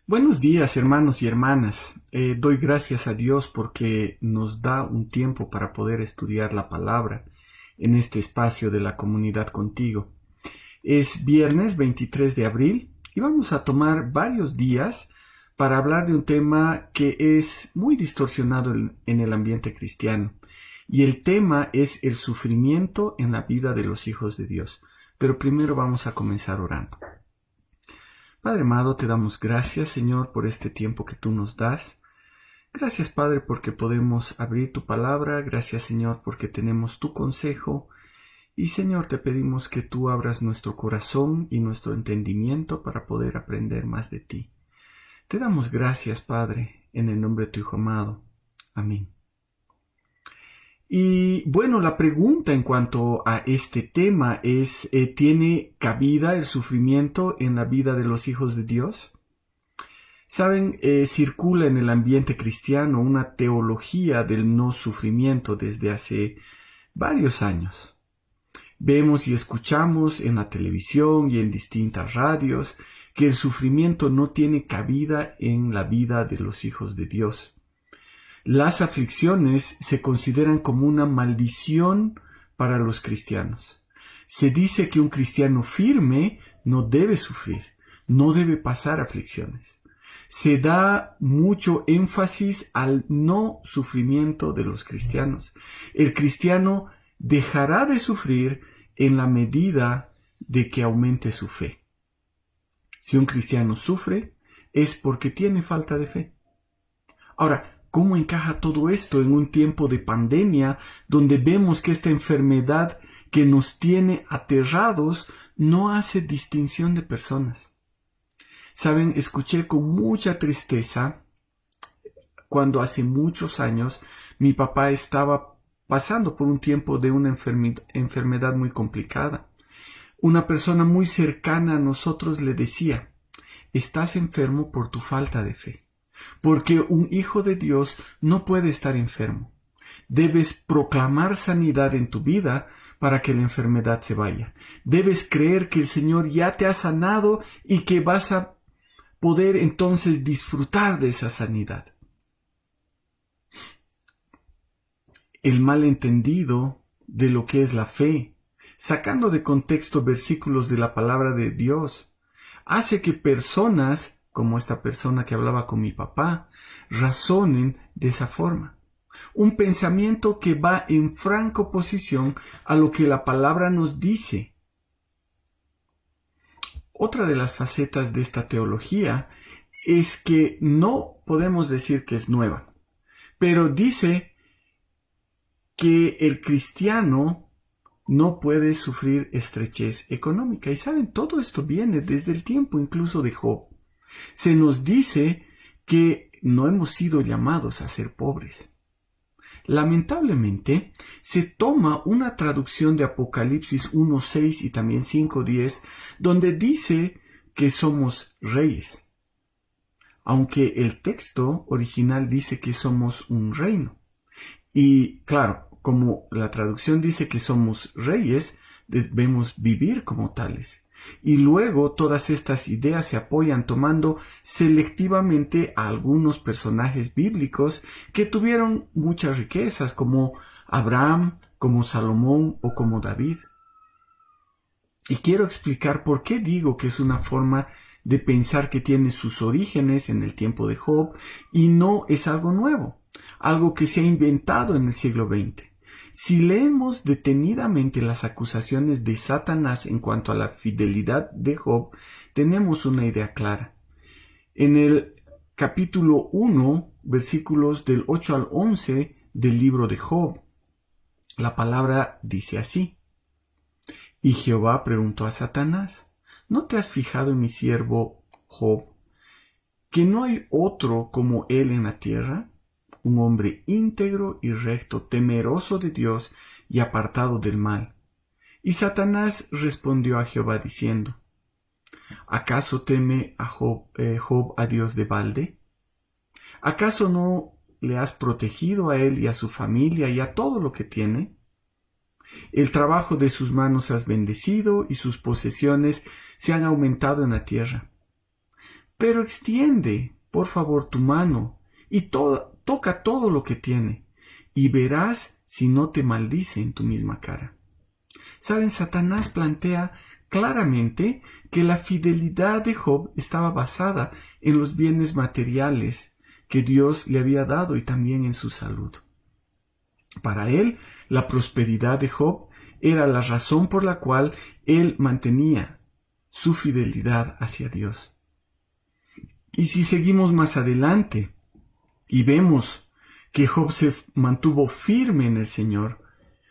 Buenos días, hermanos y hermanas. Doy gracias a Dios porque nos da un tiempo para poder estudiar la palabra en este espacio de la comunidad contigo. Es viernes 23 de abril y vamos a tomar varios días para hablar de un tema que es muy distorsionado en el ambiente cristiano. Y el tema es el sufrimiento en la vida de los hijos de Dios. Pero primero vamos a comenzar orando. Padre amado, te damos gracias, Señor, por este tiempo que tú nos das. Gracias, Padre, porque podemos abrir tu palabra. Gracias, Señor, porque tenemos tu consejo. Y, Señor, te pedimos que tú abras nuestro corazón y nuestro entendimiento para poder aprender más de ti. Te damos gracias, Padre, en el nombre de tu Hijo amado. Amén. Y bueno, la pregunta en cuanto a este tema es, ¿tiene cabida el sufrimiento en la vida de los hijos de Dios? Saben, circula en el ambiente cristiano una teología del no sufrimiento desde hace varios años. Vemos y escuchamos en la televisión y en distintas radios que el sufrimiento no tiene cabida en la vida de los hijos de Dios. Las aflicciones se consideran como una maldición para los cristianos. Se dice que un cristiano firme no debe sufrir, no debe pasar aflicciones. Se da mucho énfasis al no sufrimiento de los cristianos. El cristiano dejará de sufrir en la medida de que aumente su fe. Si un cristiano sufre, es porque tiene falta de fe. Ahora, ¿cómo encaja todo esto en un tiempo de pandemia donde vemos que esta enfermedad que nos tiene aterrados no hace distinción de personas? Saben, escuché con mucha tristeza cuando hace muchos años mi papá estaba pasando por un tiempo de una enfermedad muy complicada. Una persona muy cercana a nosotros le decía: estás enfermo por tu falta de fe. Porque un hijo de Dios no puede estar enfermo. Debes proclamar sanidad en tu vida para que la enfermedad se vaya. Debes creer que el Señor ya te ha sanado y que vas a poder entonces disfrutar de esa sanidad. El malentendido de lo que es la fe, sacando de contexto versículos de la palabra de Dios, hace que personas como esta persona que hablaba con mi papá, razonen de esa forma. Un pensamiento que va en franca oposición a lo que la palabra nos dice. Otra de las facetas de esta teología es que no podemos decir que es nueva, pero dice que el cristiano no puede sufrir estrechez económica. Y saben, todo esto viene desde el tiempo incluso de Job. Se nos dice que no hemos sido llamados a ser pobres. Lamentablemente, se toma una traducción de Apocalipsis 1:6 y también 5:10, donde dice que somos reyes, aunque el texto original dice que somos un reino. Y claro, como la traducción dice que somos reyes, debemos vivir como tales. Y luego todas estas ideas se apoyan tomando selectivamente a algunos personajes bíblicos que tuvieron muchas riquezas, como Abraham, como Salomón o como David. Y quiero explicar por qué digo que es una forma de pensar que tiene sus orígenes en el tiempo de Job y no es algo nuevo, algo que se ha inventado en el siglo XX. Si leemos detenidamente las acusaciones de Satanás en cuanto a la fidelidad de Job, tenemos una idea clara. En el capítulo 1, versículos del 8 al 11 del libro de Job, la palabra dice así: Y Jehová preguntó a Satanás: ¿No te has fijado en mi siervo Job, que no hay otro como él en la tierra? Un hombre íntegro y recto, temeroso de Dios y apartado del mal. Y Satanás respondió a Jehová diciendo: ¿Acaso teme a Job a Dios de balde? ¿Acaso no le has protegido a él y a su familia y a todo lo que tiene? El trabajo de sus manos has bendecido y sus posesiones se han aumentado en la tierra. Pero extiende, por favor, tu mano y toca todo lo que tiene, y verás si no te maldice en tu misma cara. Saben, Satanás plantea claramente que la fidelidad de Job estaba basada en los bienes materiales que Dios le había dado y también en su salud. Para él, la prosperidad de Job era la razón por la cual él mantenía su fidelidad hacia Dios. Y si seguimos más adelante y vemos que Job se mantuvo firme en el Señor,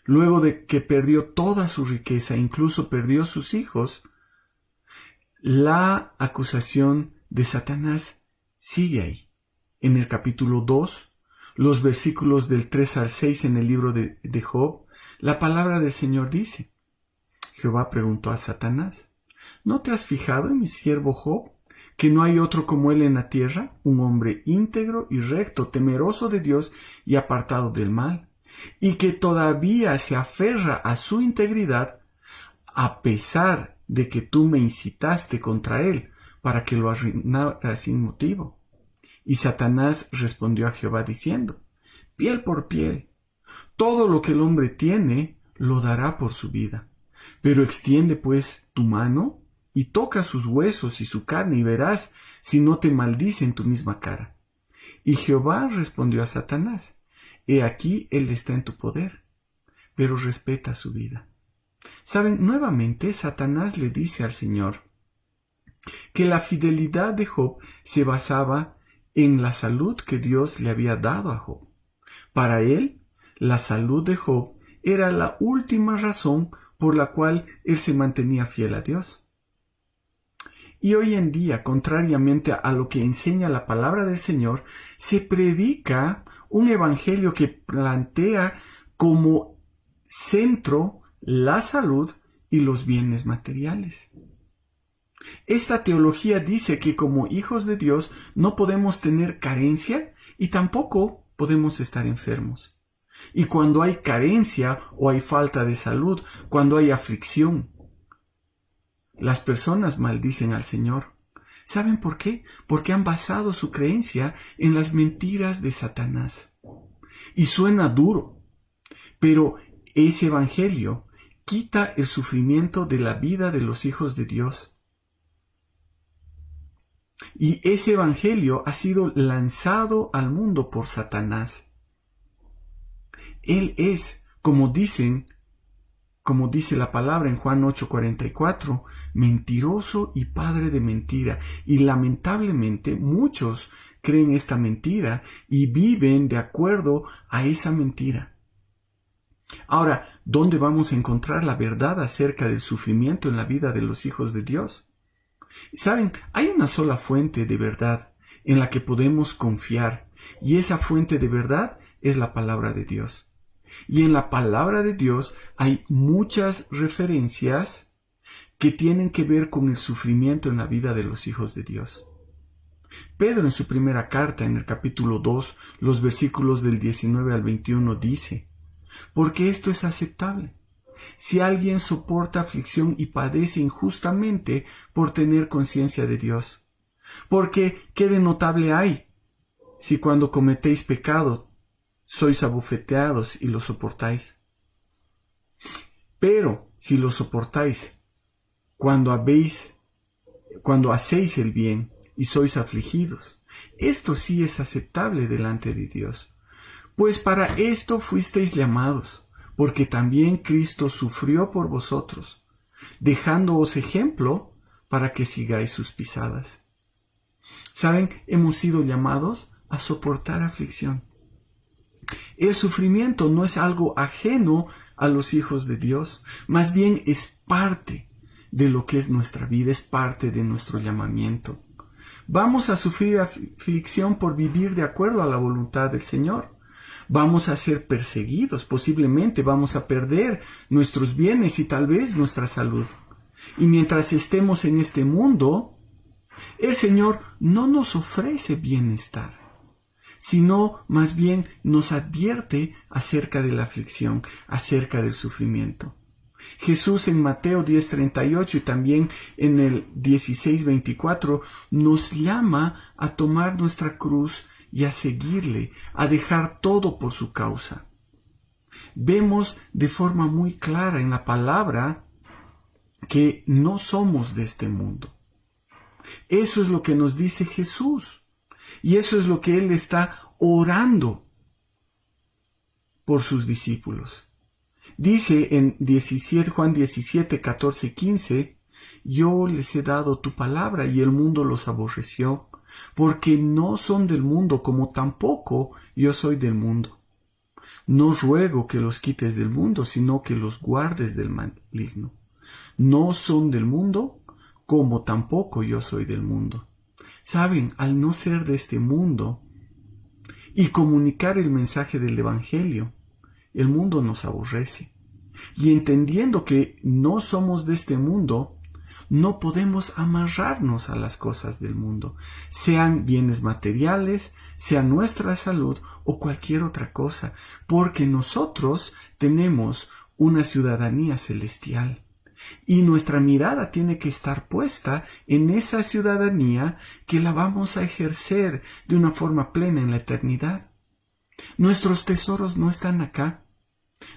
luego de que perdió toda su riqueza, incluso perdió sus hijos, la acusación de Satanás sigue ahí. En el capítulo 2, los versículos del 3 al 6 en el libro de Job, la palabra del Señor dice: Jehová preguntó a Satanás: ¿No te has fijado en mi siervo Job, que no hay otro como él en la tierra, un hombre íntegro y recto, temeroso de Dios y apartado del mal, y que todavía se aferra a su integridad, a pesar de que tú me incitaste contra él para que lo arruinara sin motivo? Y Satanás respondió a Jehová diciendo: piel por piel, todo lo que el hombre tiene lo dará por su vida. Pero extiende pues tu mano y toca sus huesos y su carne, y verás si no te maldice en tu misma cara. Y Jehová respondió a Satanás: he aquí él está en tu poder, pero respeta su vida. Saben, nuevamente Satanás le dice al Señor que la fidelidad de Job se basaba en la salud que Dios le había dado a Job. Para él, la salud de Job era la última razón por la cual él se mantenía fiel a Dios. Y hoy en día, contrariamente a lo que enseña la palabra del Señor, se predica un evangelio que plantea como centro la salud y los bienes materiales. Esta teología dice que como hijos de Dios no podemos tener carencia y tampoco podemos estar enfermos. Y cuando hay carencia o hay falta de salud, cuando hay aflicción, las personas maldicen al Señor. ¿Saben por qué? Porque han basado su creencia en las mentiras de Satanás. Y suena duro, pero ese evangelio quita el sufrimiento de la vida de los hijos de Dios. Y ese evangelio ha sido lanzado al mundo por Satanás. Él es, como dice la palabra en Juan 8:44, mentiroso y padre de mentira. Y lamentablemente muchos creen esta mentira y viven de acuerdo a esa mentira. Ahora, ¿dónde vamos a encontrar la verdad acerca del sufrimiento en la vida de los hijos de Dios? Saben, hay una sola fuente de verdad en la que podemos confiar, y esa fuente de verdad es la palabra de Dios. Y en la palabra de Dios hay muchas referencias que tienen que ver con el sufrimiento en la vida de los hijos de Dios. Pedro en su primera carta, en el capítulo 2, los versículos del 19 al 21 dice: porque esto es aceptable si alguien soporta aflicción y padece injustamente por tener conciencia de Dios. Porque ¿qué de notable hay si cuando cometéis pecado sois abofeteados y lo soportáis? Pero si lo soportáis cuando hacéis el bien y sois afligidos, esto sí es aceptable delante de Dios. Pues para esto fuisteis llamados, porque también Cristo sufrió por vosotros, dejándoos ejemplo para que sigáis sus pisadas. ¿Saben? Hemos sido llamados a soportar aflicción. El sufrimiento no es algo ajeno a los hijos de Dios, más bien es parte de lo que es nuestra vida, es parte de nuestro llamamiento. Vamos a sufrir aflicción por vivir de acuerdo a la voluntad del Señor. Vamos a ser perseguidos, posiblemente vamos a perder nuestros bienes y tal vez nuestra salud. Y mientras estemos en este mundo, el Señor no nos ofrece bienestar, sino más bien nos advierte acerca de la aflicción, acerca del sufrimiento. Jesús en Mateo 10:38 y también en el 16:24 nos llama a tomar nuestra cruz y a seguirle, a dejar todo por su causa. Vemos de forma muy clara en la palabra que no somos de este mundo. Eso es lo que nos dice Jesús. Y eso es lo que Él está orando por sus discípulos. Dice en Juan 17, 14, 15, yo les he dado tu palabra y el mundo los aborreció, porque no son del mundo como tampoco yo soy del mundo. No ruego que los quites del mundo, sino que los guardes del maligno. No son del mundo como tampoco yo soy del mundo. Saben, al no ser de este mundo y comunicar el mensaje del Evangelio, el mundo nos aborrece. Y entendiendo que no somos de este mundo, no podemos amarrarnos a las cosas del mundo, sean bienes materiales, sea nuestra salud o cualquier otra cosa, porque nosotros tenemos una ciudadanía celestial. Y nuestra mirada tiene que estar puesta en esa ciudadanía que la vamos a ejercer de una forma plena en la eternidad. Nuestros tesoros no están acá.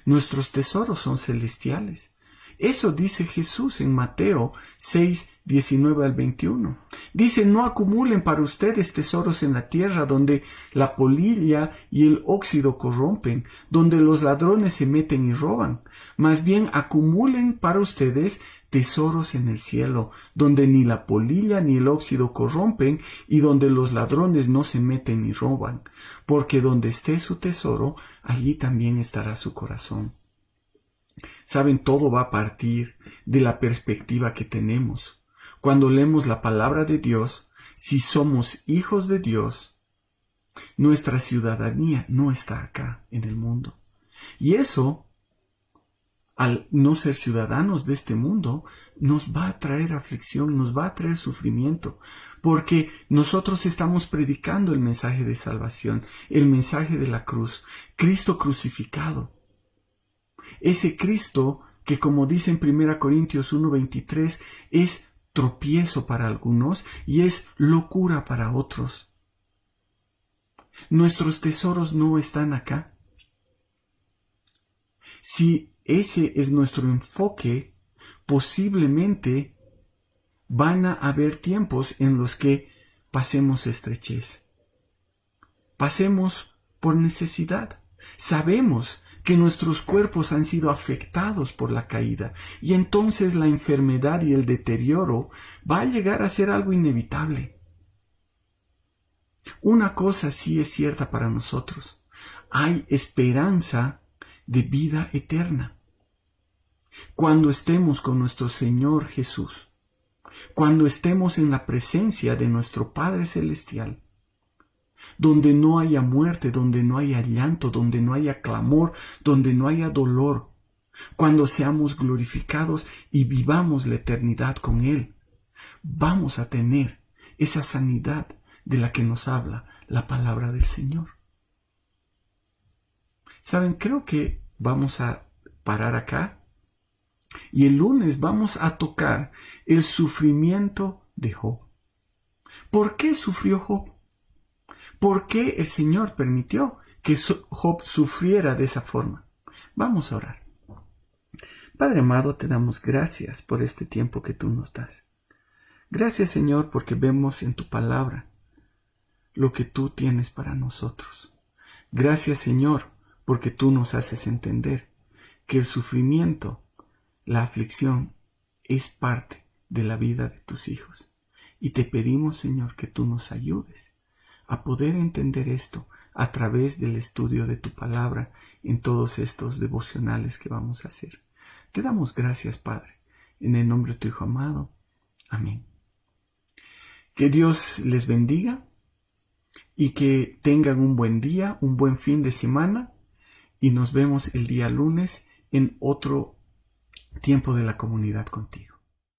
Nuestros tesoros son celestiales. Eso dice Jesús en Mateo 6, 19 al 21. Dice, no acumulen para ustedes tesoros en la tierra donde la polilla y el óxido corrompen, donde los ladrones se meten y roban. Más bien acumulen para ustedes tesoros en el cielo, donde ni la polilla ni el óxido corrompen y donde los ladrones no se meten ni roban. Porque donde esté su tesoro, allí también estará su corazón. Saben, todo va a partir de la perspectiva que tenemos. Cuando leemos la palabra de Dios, si somos hijos de Dios, nuestra ciudadanía no está acá en el mundo. Y eso, al no ser ciudadanos de este mundo, nos va a traer aflicción, nos va a traer sufrimiento, porque nosotros estamos predicando el mensaje de salvación, el mensaje de la cruz, Cristo crucificado. Ese Cristo que, como dice en 1 Corintios 1:23, es tropiezo para algunos y es locura para otros. Nuestros tesoros no están acá. Si ese es nuestro enfoque, posiblemente van a haber tiempos en los que pasemos estrechez. Pasemos por necesidad. Sabemos que nuestros cuerpos han sido afectados por la caída y entonces la enfermedad y el deterioro va a llegar a ser algo inevitable. Una cosa sí es cierta para nosotros: hay esperanza de vida eterna. Cuando estemos con nuestro Señor Jesús, cuando estemos en la presencia de nuestro Padre Celestial, donde no haya muerte, donde no haya llanto, donde no haya clamor, donde no haya dolor, cuando seamos glorificados y vivamos la eternidad con Él, vamos a tener esa sanidad de la que nos habla la palabra del Señor. Saben, creo que vamos a parar acá y el lunes vamos a tocar el sufrimiento de Job. ¿Por qué sufrió Job? ¿Por qué el Señor permitió que Job sufriera de esa forma? Vamos a orar. Padre amado, te damos gracias por este tiempo que tú nos das. Gracias, Señor, porque vemos en tu palabra lo que tú tienes para nosotros. Gracias, Señor, porque tú nos haces entender que el sufrimiento, la aflicción, es parte de la vida de tus hijos. Y te pedimos, Señor, que tú nos ayudes a poder entender esto a través del estudio de tu palabra en todos estos devocionales que vamos a hacer. Te damos gracias, Padre, en el nombre de tu Hijo amado. Amén. Que Dios les bendiga y que tengan un buen día, un buen fin de semana, y nos vemos el día lunes en otro tiempo de la comunidad contigo.